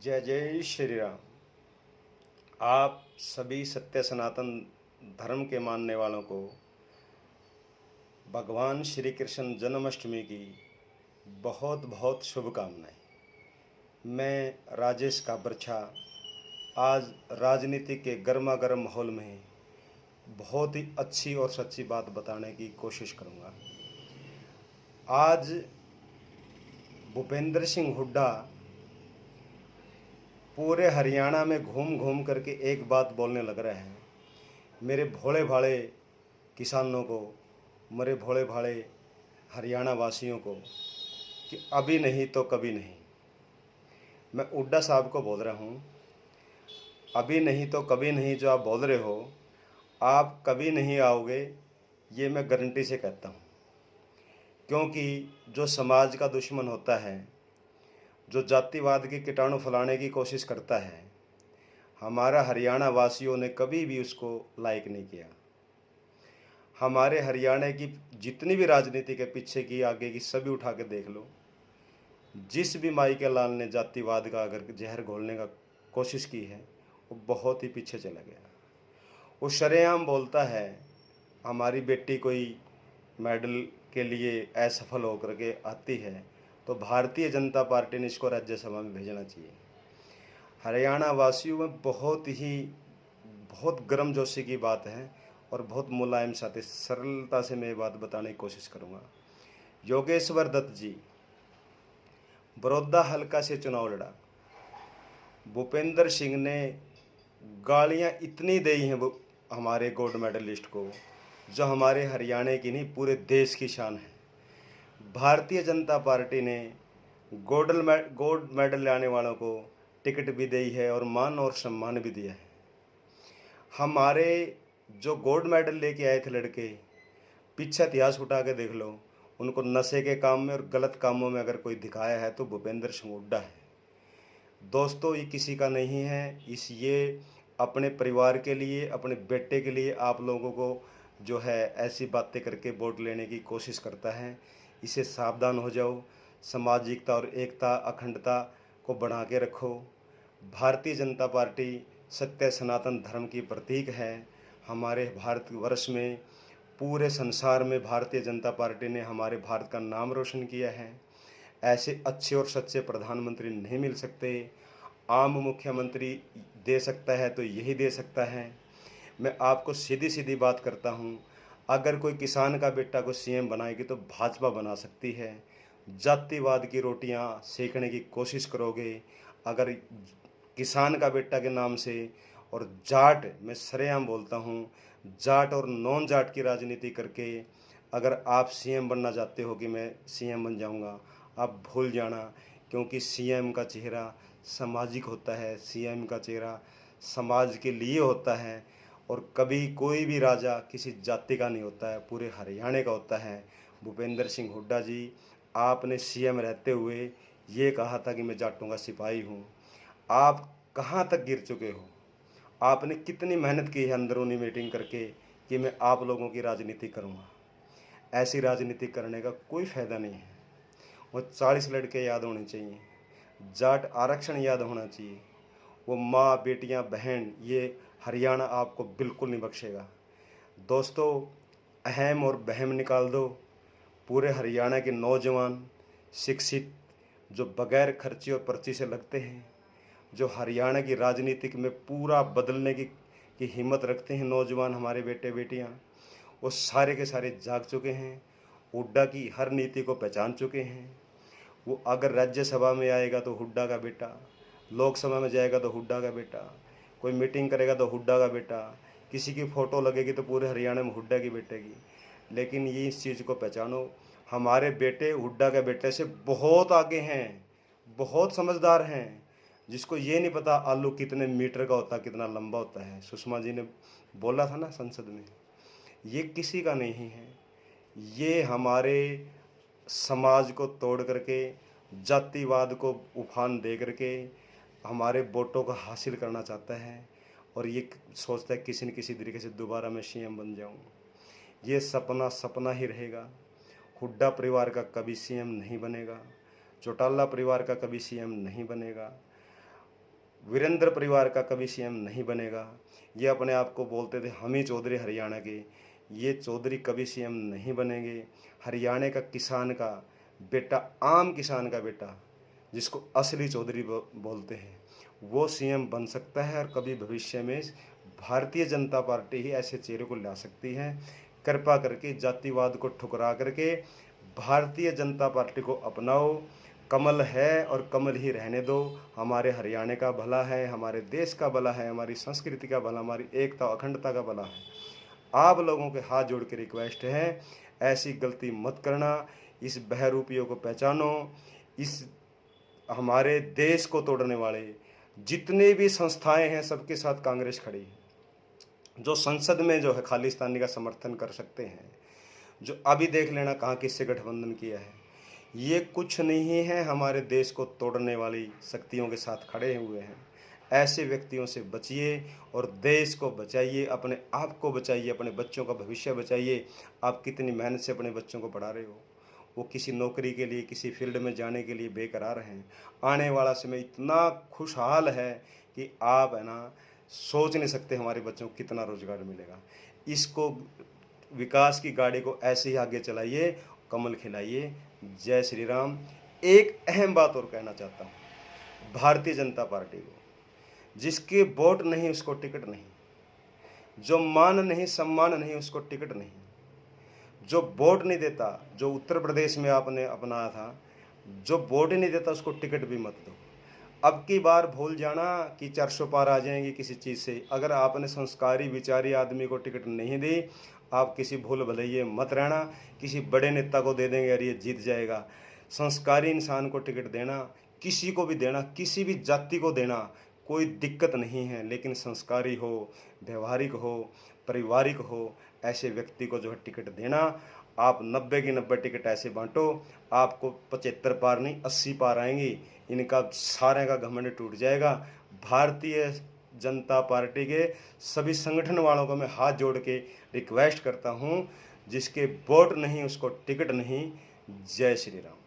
जय जय श्री राम। आप सभी सत्य सनातन धर्म के मानने वालों को भगवान श्री कृष्ण जन्माष्टमी की बहुत बहुत शुभकामनाएं। मैं राजेश काबरछा आज राजनीति के गर्मा गर्म माहौल में बहुत ही अच्छी और सच्ची बात बताने की कोशिश करूंगा। आज भूपेंद्र सिंह हुड्डा पूरे हरियाणा में घूम घूम करके एक बात बोलने लग रहे हैं, मेरे भोले भाले किसानों को, मेरे भोले भाले हरियाणा वासियों को, कि अभी नहीं तो कभी नहीं। मैं हुड्डा साहब को बोल रहा हूँ, अभी नहीं तो कभी नहीं जो आप बोल रहे हो, आप कभी नहीं आओगे, ये मैं गारंटी से कहता हूँ। क्योंकि जो समाज का दुश्मन होता है, जो जातिवाद के कीटाणु फैलाने की कोशिश करता है, हमारा हरियाणा वासियों ने कभी भी उसको लाइक नहीं किया। हमारे हरियाणा की जितनी भी राजनीति के पीछे की आगे की सभी उठा के देख लो, जिस भी माई के लाल ने जातिवाद का अगर जहर घोलने का कोशिश की है, वो बहुत ही पीछे चला गया। वो शरेआम बोलता है हमारी बेटी कोई मेडल के लिए असफल होकर के आती है तो भारतीय जनता पार्टी ने इसको राज्यसभा में भेजना चाहिए। हरियाणा वासियों में बहुत गर्मजोशी की बात है और बहुत मुलायम साथ सरलता से मैं बात बताने की कोशिश करूँगा। योगेश्वर दत्त जी बड़ौदा हल्का से चुनाव लड़ा। भूपेंद्र सिंह ने गालियां इतनी दी हैं हमारे गोल्ड मेडलिस्ट को, जो हमारे हरियाणा की नहीं पूरे देश की शान है। भारतीय जनता पार्टी ने गोल्ड मेडल लाने वालों को टिकट भी दी है और मान और सम्मान भी दिया है। हमारे जो गोल्ड मेडल लेके आए थे लड़के, पीछे इतिहास उठा के देख लो, उनको नशे के काम में और गलत कामों में अगर कोई दिखाया है तो भूपेंद्र सिंह हुड्डा है। दोस्तों, ये किसी का नहीं है, ये अपने परिवार के लिए, अपने बेटे के लिए आप लोगों को जो है ऐसी बातें करके वोट लेने की कोशिश करता है। इसे सावधान हो जाओ। सामाजिकता और एकता अखंडता को बना के रखो। भारतीय जनता पार्टी सत्य सनातन धर्म की प्रतीक है। हमारे भारतवर्ष में, पूरे संसार में भारतीय जनता पार्टी ने हमारे भारत का नाम रोशन किया है। ऐसे अच्छे और सच्चे प्रधानमंत्री नहीं मिल सकते। आम मुख्यमंत्री दे सकता है तो यही दे सकता है। मैं आपको सीधी सीधी बात करता हूँ, अगर कोई किसान का बेटा को सीएम बनाएगी तो भाजपा बना सकती है। जातिवाद की रोटियां सेकने की कोशिश करोगे अगर किसान का बेटा के नाम से, और जाट, मैं सरेआम बोलता हूँ, जाट और नॉन जाट की राजनीति करके अगर आप सीएम बनना चाहते हो कि मैं सीएम बन जाऊंगा, आप भूल जाना। क्योंकि सीएम का चेहरा सामाजिक होता है, सीएम का चेहरा समाज के लिए होता है। और कभी कोई भी राजा किसी जाति का नहीं होता है, पूरे हरियाणा का होता है। भूपेंद्र सिंह हुड्डा जी, आपने सीएम रहते हुए ये कहा था कि मैं जाटों का सिपाही हूँ। आप कहाँ तक गिर चुके हो? आपने कितनी मेहनत की है अंदरूनी मीटिंग करके कि मैं आप लोगों की राजनीति करूँगा। ऐसी राजनीति करने का कोई फ़ायदा नहीं है। वो 40 लड़के याद होने चाहिए, जाट आरक्षण याद होना चाहिए। वो माँ, बेटियाँ, बहन, ये हरियाणा आपको बिल्कुल नहीं बख्शेगा। दोस्तों, अहम और बहम निकाल दो। पूरे हरियाणा के नौजवान शिक्षित, जो बगैर खर्ची और पर्ची से लगते हैं, जो हरियाणा की राजनीतिक में पूरा बदलने की हिम्मत रखते हैं, नौजवान हमारे बेटे बेटियां, वो सारे के सारे जाग चुके हैं। हुड्डा की हर नीति को पहचान चुके हैं। वो अगर राज्यसभा में आएगा तो हुड्डा का बेटा, लोकसभा में जाएगा तो हुड्डा का बेटा, कोई मीटिंग करेगा तो हुड्डा का बेटा, किसी की फ़ोटो लगेगी तो पूरे हरियाणा में हुड्डा की बेटे की। लेकिन ये इस चीज़ को पहचानो, हमारे बेटे हुड्डा के बेटे से बहुत आगे हैं, बहुत समझदार हैं। जिसको ये नहीं पता आलू कितने मीटर का होता है, कितना लंबा होता है, सुषमा जी ने बोला था ना संसद में, ये किसी का नहीं है। ये हमारे समाज को तोड़ करके, जातिवाद को उफान दे करके हमारे वोटों को हासिल करना चाहता है। और ये सोचता है किसी न किसी तरीके से दोबारा मैं सीएम बन जाऊं। ये सपना सपना ही रहेगा। हुड्डा परिवार का कभी सीएम नहीं बनेगा, चौटाला परिवार का कभी सीएम नहीं बनेगा। वीरेंद्र परिवार का कभी सीएम नहीं बनेगा। ये अपने आप को बोलते थे हम ही चौधरी हरियाणा के, ये चौधरी कभी सीएम नहीं बनेंगे। हरियाणा का किसान का बेटा, आम किसान का बेटा, जिसको असली चौधरी बोलते हैं, वो सीएम बन सकता है। और कभी भविष्य में भारतीय जनता पार्टी ही ऐसे चेहरे को ला सकती है। कृपा करके जातिवाद को ठुकरा करके भारतीय जनता पार्टी को अपनाओ। कमल है और कमल ही रहने दो। हमारे हरियाणा का भला है, हमारे देश का भला है, हमारी संस्कृति का भला, हमारी एकता अखंडता का भला है। आप लोगों के हाथ जोड़ के रिक्वेस्ट है, ऐसी गलती मत करना। इस बहरूपियों को पहचानो। इस हमारे देश को तोड़ने वाले जितने भी संस्थाएं हैं, सबके साथ कांग्रेस खड़ी है। जो संसद में जो है खालिस्तानी का समर्थन कर सकते हैं, जो अभी देख लेना कहाँ किससे गठबंधन किया है, ये कुछ नहीं है, हमारे देश को तोड़ने वाली शक्तियों के साथ खड़े हुए हैं। ऐसे व्यक्तियों से बचिए और देश को बचाइए, अपने आप को बचाइए, अपने बच्चों का भविष्य बचाइए। आप कितनी मेहनत से अपने बच्चों को पढ़ा रहे हो, वो किसी नौकरी के लिए, किसी फील्ड में जाने के लिए बेकरार हैं। आने वाला समय इतना खुशहाल है कि आप है ना सोच नहीं सकते हमारे बच्चों को कितना रोजगार मिलेगा। इसको, विकास की गाड़ी को ऐसे ही आगे चलाइए, कमल खिलाइए। जय श्री राम। एक अहम बात और कहना चाहता हूँ, भारतीय जनता पार्टी को, जिसके वोट नहीं उसको टिकट नहीं, जो मान नहीं सम्मान नहीं उसको टिकट नहीं, जो वोट नहीं देता, जो उत्तर प्रदेश में आपने अपनाया था, जो वोट ही नहीं देता उसको टिकट भी मत दो। अब की बार भूल जाना कि 400 पार आ जाएंगी किसी चीज़ से। अगर आपने संस्कारी विचारी आदमी को टिकट नहीं दी, आप किसी भूल भलैये मत रहना, किसी बड़े नेता को दे देंगे, अरे ये जीत जाएगा। संस्कारी इंसान को टिकट देना, किसी को भी देना, किसी भी जाति को देना, कोई दिक्कत नहीं है, लेकिन संस्कारी हो, व्यवहारिक हो, पारिवारिक हो, ऐसे व्यक्ति को जो है टिकट देना। आप 90 की 90 टिकट ऐसे बांटो, आपको 75 पार नहीं 80 पार आएंगी। इनका सारे का घमंड टूट जाएगा। भारतीय जनता पार्टी के सभी संगठन वालों को मैं हाथ जोड़ के रिक्वेस्ट करता हूं, जिसके वोट नहीं उसको टिकट नहीं। जय श्री राम।